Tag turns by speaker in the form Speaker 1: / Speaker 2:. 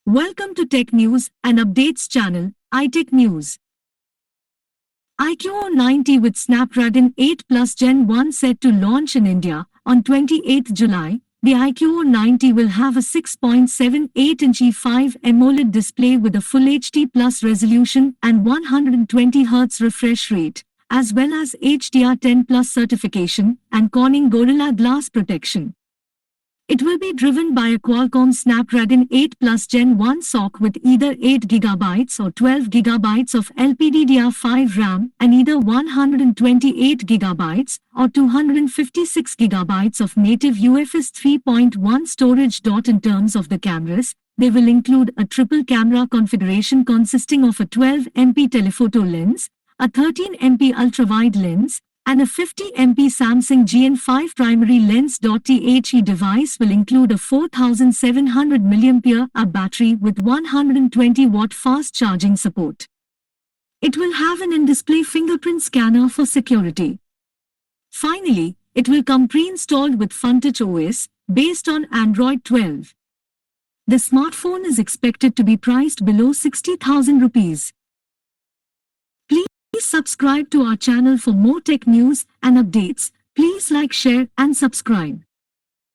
Speaker 1: Welcome to Tech News and Updates channel, iTech News. iQOO 90 with Snapdragon 8 Plus Gen 1 set to launch in India on 28th July. The iQOO 90 will have a 6.78-inch E5 AMOLED display with a Full HD Plus resolution and 120 Hz refresh rate, as well as HDR10 Plus certification and Corning Gorilla Glass protection. It will be driven by a Qualcomm Snapdragon 8 Plus Gen 1 SoC with either 8GB or 12GB of LPDDR5 RAM and either 128GB or 256GB of native UFS 3.1 storage. In terms of the cameras, they will include a triple camera configuration consisting of a 12MP telephoto lens, a 13MP ultrawide lens, and a 50MP Samsung GN5 primary lens. The device will include a 4700 mAh battery with 120-watt fast charging support. It will have an in-display fingerprint scanner for security. Finally, it will come pre-installed with FunTouch OS, based on Android 12. The smartphone is expected to be priced below 60,000 rupees. Please subscribe to our channel for more tech news and updates. Please like, share and subscribe.